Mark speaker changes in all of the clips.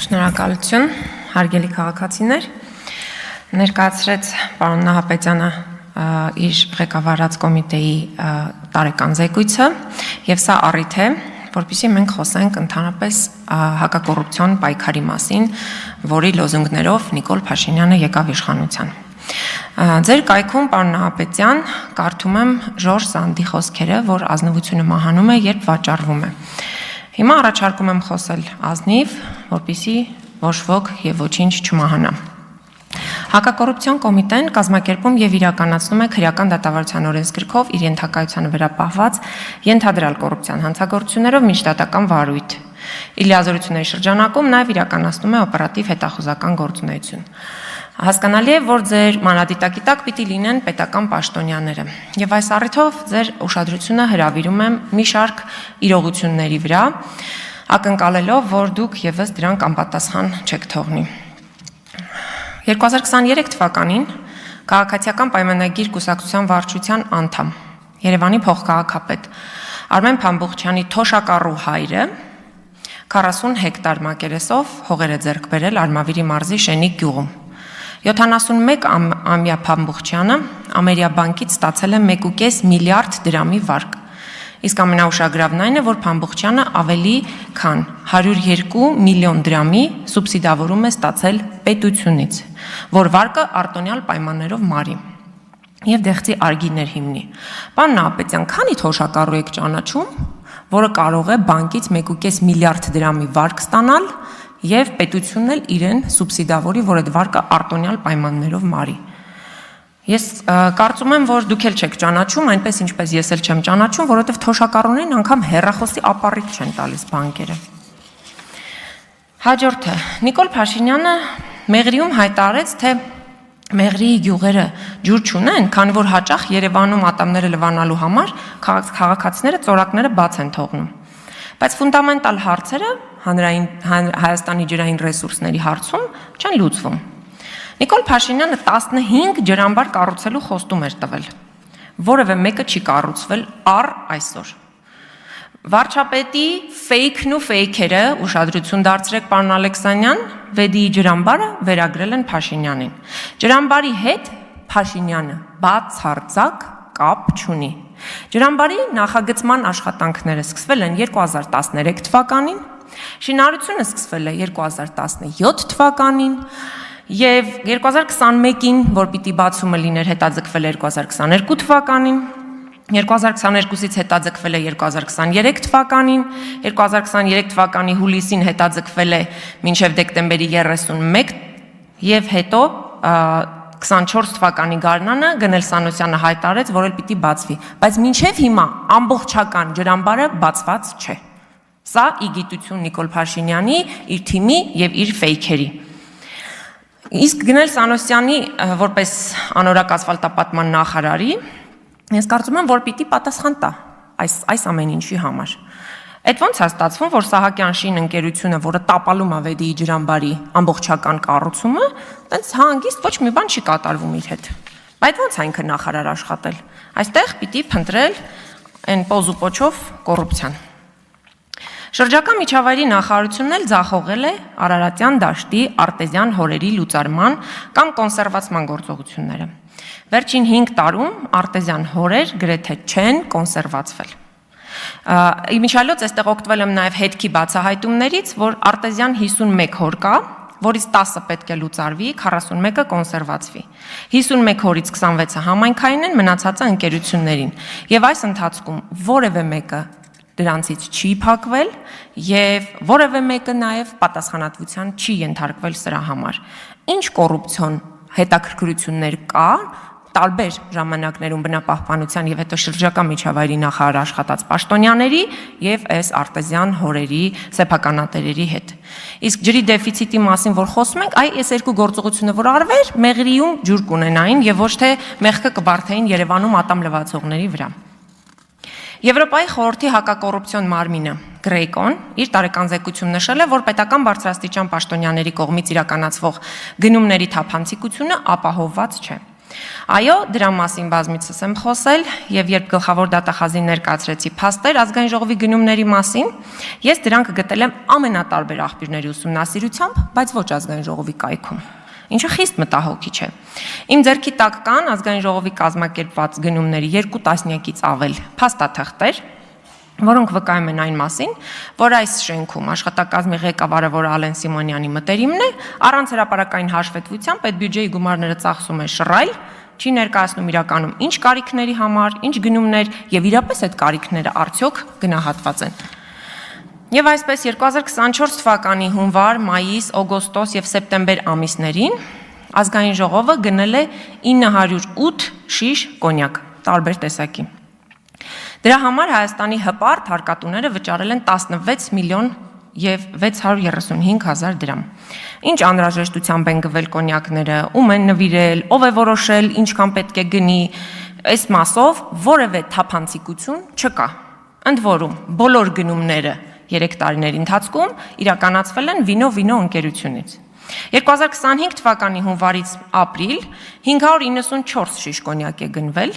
Speaker 1: Շնորհակալություն, հարգելի քաղաքացիներ, ներկայացրեց պարոն Նահապետյանը իր ղեկավարած կոմիտեի տարեկան զեկույցը եւ սա առիթ է, որպեսզի մենք խոսենք ընդհանրապես հակակոռուպցիոն պայքարի մասին, որի լոզունգներով Նիկոլ Փաշինյանը եկավ իշխանության։ Ձեր կայքում պարոն Նահապետյան կարդում եմ Ժորժ Սանդի խոսքերը, որ ազնվությունը մահանում է, երբ վաճառվում է։ Հիմա առաջարկում եմ խոսել ազնիվ, որպեսզի ոչ ոք եւ ոչինչ չմահանա։ Հակակոռուպցիոն կոմիտեն կազմակերպում եւ իրականացնում է քրեական դատավարության օրենսգրքով իր ենթակայությանը վերապահված ենթադրյալ կոռուպցիան հանցագործություններով միջդատական վարույթ։ Իր լիազորությունների շրջանակում նաեւ իրականացնում է օպերատիվ հետախուզական գործունեություն։ Հասկանալի է, որ ձեր մանրադիտակի տակ պիտի լինեն պետական պաշտոնյաները։ Եվ այս առիթով ձեր ուշադրությունը հրավիրում եմ մի շարք իրողությունների վրա, ակնկալելով, որ դուք եւս դրանք անպատասխան չեք թողնի։ 2023 թվականին քաղաքացիական պայմանագիր կուսակցության վարչության անդամ, Երևանի փոխքաղաքապետ Արմեն Փամբուխչյանի թոշակառու հայրը 40 հեկտար մակերեսով հողեր է ձեռք բերել Արմավիրի մարզի Շենիկ գյուղում։ 71-ամյա Փամբուխչյանը Ամերիաբանկից ստացել է 1.5 միլիարդ դրամի վարկ։ Իսկ ամենաուշագրավն այն է, որ Փամբուխչյանը ավելի քան 102 միլիոն դրամի սուբսիդավորում է ստացել պետությունից, որ վարկը արտոնյալ պայմաններով մարի եւ դեղցի արգիներ հիմնի։ Պարոն Նահապետյան, քանի թոշակառու եք ճանաչում, որը կարող է բանկից 1.5 միլիարդ դրամի վարկ ստանալ եւ պետությունն էլ իրեն սուբսիդավորի, որ այդ վարկը արտոնյալ պայմաններով մարի։ Ես կարծում եմ, որ դուք էլ չեք ճանաչում, այնպես ինչպես ես էլ չեմ ճանաչում, որովհետեւ թոշակառուներին անգամ հեռախոսի ապառիկ չեն տալիս բանկերը։ Հաջորդը Նիկոլ Փաշինյանը Մեղրիում հայտարարեց, թե Մեղրիի գյուղերը ջուր չունեն, քանի որ հաճախ Երևանում ատամները լվանալու համար քաղաքացիները ծորակները բաց են թողնում։ Բայց ֆունդամենտալ հարցերը Հայաստանի ջրային ռեսուրսների հարցում չեն լուծվում։ Նիկոլ Փաշինյանը 15 ջրամբար կառուցելու խոստում էր տվել, որևէ մեկը չի կառուցվել առ այսօր։ Վարչապետի ֆեյքն ու ֆեյքերը ուշադրություն դարձրեք պարոն Ալեքսանյան, Վեդիի ջրամբարը վերագրել են Փաշինյանին։ Ջրամբարի հետ Փաշինյանը բացարձակ կապ չունի։ Ջրամբարի նախագծման աշխատանքները սկսվել են 2013 թվականին, շինարարությունը սկսվել է 2017 թվականին եւ 2021-ին, որ պիտի բացումը լիներ, հետաձգվել է 2022 թվականին, 2022-ից հետաձգվել է 2023 թվականին, 2023 թվականի հուլիսին հետաձգվել է մինչև դեկտեմբերի 31 եւ հետո 24 թվականի գարնանը Գնել Սանոսյանը հայտարարեց, որ էլ պիտի բացվի, բայց մինչև հիմա ամբողջական ջրամբարը բացված չէ։ Սա ի գիտություն Նիկոլ Փաշինյանի, իր թիմի եւ իր ֆեյքերի։ Իսկ Գնել Սանոսյանի որպես անորակ ասֆալտապատման նախարարի, ես կարծում եմ, որ պիտի պատասխան տա այս ամեն ինչի համար։ Այդ ոնց է ստացվում, որ Սահակյան շին ընկերությունը, որը տապալում է Վեդիի ջրամբարի ամբողջական կառուցումը, տենց հանգիստ ոչ մի բան չի կատարվում իր հետ։ Բայց ոնց է ինքը նախարար աշխատել։ Այստեղ պիտի փնտրել այն պոզ ու պոչով կոռուպցիան։ Շրջակա միջավայրի նախարարությունն էլ ձախողել է Արարատյան դաշտի արտեզյան հորերի լուծարման կամ կոնսերվացման գործողությունները։ Վերջին 5 տարում արտեզյան հորեր գրեթե չեն կոնսերվացվել։ Իմիջիալոց այստեղ օգտվել եմ նաև հետքի բացահայտումներից, որ արտեզյան 51 հոր կա, որից 10-ը պետք է լուծարվի, 41-ը կոնսերվացվի։ 51 հորից 26-ը համայնքային են, մնացածը ընկերություններին։ Եվ այս ընթացքում որևէ մեկը դրանցից չի փակվել եւ որևէ մեկը նաեւ պատասխանատվության չի ենթարկվել սրա համար։ Ինչ կոռուպցիոն հետաքրքրություններ կա տարբեր ժամանակներում բնապահպանության եւ հետո շրջակա միջավայրի նախարար աշխատած պաշտոնյաների եւ այս արտեզյան հորերի սեփականատերերի հետ։ Իսկ ջրի դեֆիցիտի մասին որ խոսում ենք, այս երկու գործողությունը որ արվեր, Մեղրիում ջուր կունենային եւ ոչ թե մեղքը կբարթեին Երևանում ատամ լվացողների վրա։ Եվրոպայի խորհրդի հակակոռուպցիոն մարմինը Գրեյկոն իր տարեկան զեկույցում նշել է, որ պետական բարձրաստիճան պաշտոնյաների կողմից իրականացվող գնումների թափանցիկությունը ապահովված չէ։ Այո, դրա մասին բազմիցս եմ խոսել եւ երբ գլխավոր դատախազին ներկայացրեցի փաստեր ազգային ժողովի գնումների մասին, ես դրանք գտել եմ ամենատարբեր աղբյուրների ուսումնասիրությամբ, բայց ոչ ազգային ժողովի կայքում, ինչը խիստ մտահոգիչ է։ Իմ ձեռքի տակ կան ազգային ժողովի կազմակերպված գնումների 2 տասնյակից ավել փաստաթղթեր, որոնք վկայում են այն մասին, որ այս շենքում աշխատակազմի ղեկավարը, որ Ալեն Սիմոնյանի մտերիմն է, առանց հրապարակային հաշվետվության պետբյուջեի գումարները ծախսում է շռայլ, չի ներկայացնում իրականում ինչ կարիքների համար, ինչ գնումներ եւ իրապես այդ կարիքները արդյոք գնահատված են։ Եվ այսպես 2024 թվականի հունվար, մայիս, օգոստոս եւ սեպտեմբեր ամիսներին ազգային ժողովը գնել է 908 շիշ կոնյակ, տարբեր տեսակի։ Դրա համար Հայաստանի հպարտ հարկատուները վճարել են 16 միլիոն եւ 635 հազար դրամ։ Ինչ անհրաժեշտությամբ են գվել կոնյակները, ում են նվիրել, ով է որոշել, ինչքան պետք է գնի, այս մասով որևէ թափանցիկություն չկա։ Ընդ որում, բոլոր գնումները 3 տարիների ընթացքում իրականացվել են Վինո ընկերությունից։ 2025 թվականի հունվարից ապրիլ 594 շիշ կոնյակ է գնվել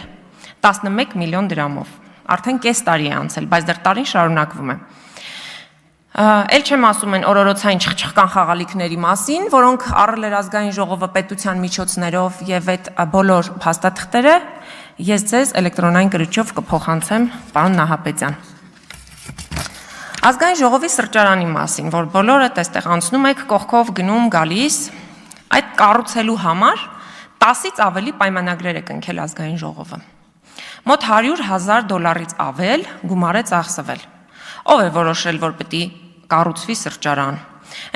Speaker 1: 11 միլիոն դրամով։ Արդեն կես տարի է անցել, բայց դեռ տարին շարունակվում է։ Էլ չեմ ասում են օրորոցային չխչխկան խաղալիքների մասին, որոնք առել էր ազգային ժողովը պետության միջոցներով եւ այդ բոլոր փաստաթղթերը ես ձեզ էլեկտրոնային կրիչով կփոխանցեմ, պարոն Նահապետյան։ Ազգային ժողովի սրճարանի մասին, որ բոլորդ այստեղ անցնում եք կողքով գնում գալիս, այդ կառուցելու համար 10-ից ավելի պայմանագրեր է կնքել ազգային ժողովը։ Մոտ $100,000 ավել գումար է ծախսվել։ Ով է որոշել, որ պետք է կառուցվի սրճարան։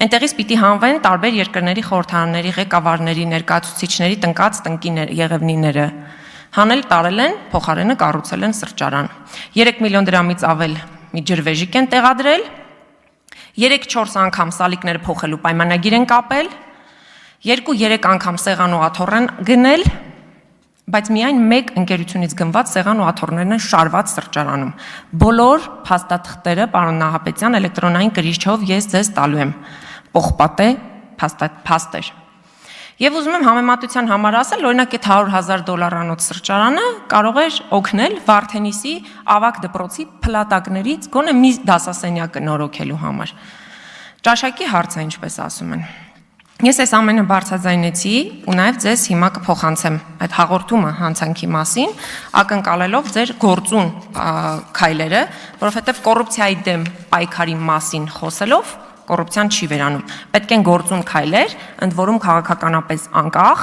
Speaker 1: Այնտեղից պիտի հանվեն տարբեր երկրների խորհրդարանների ղեկավարների, ներկայացուցիչների տնկած եղևնիները։ Հանել տարել են, փոխարենը կառուցել են սրճարան։ 3 միլիոն դրամից ավել մի ջրվեժիկ են տեղադրել, 3-4 անգամ սալիկները փոխելու պայմանագիր են կապել, 2-3 անգամ սեղան ու աթոռ են գնել, բայց միայն մեկ ընկերությունից գնված սեղան ու աթոռներն են շարված սրճարանում։ Բոլոր փաստաթղթերը, պարոն Նահապետյան, էլեկտրոնային կրիչով ես ձեզ տալու եմ։ Պողպատե փաստեր։ Եվ ուզում եմ համեմատության համար ասել, օրինակ այդ $100,000 սրճարանը կարող էր օգնել Վարդենիսի ավագ դպրոցի փլատակներից գոնե մի դասասենյակը նորոգելու համար։ Ճաշակի հարցը, ինչպես ասում են։ Ես այս ամենը բարձրաձայնեցի ու նաև ձեզ հիմա կփոխանցեմ այդ հաղորդումը հանցանքի մասին, ակնկալելով ձեր գործուն քայլերը, որովհետև կոռուպցիայի դեմ պայքարի մասին խոսելով կոռուպցիան չի վերանում։ Պետք են գործուն քայլեր, ընդ որում քաղաքականապես անկախ,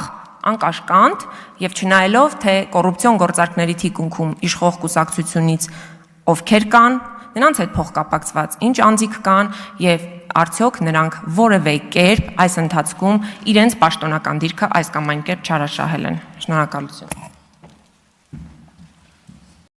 Speaker 1: անկաշկանդ եւ չնայելով թե կոռուպցիոն գործարքների թիկունքում իշխող կուսակցությունից ովքեր կան, նրանց հետ փոխկապակցված ինչ անձիկ կան եւ արդյոք նրանք որևէ կերպ այս ընթացքում իրենց պաշտոնական դիրքը այս կամ այն կերպ չարաշահել են։ Շնորհակալություն։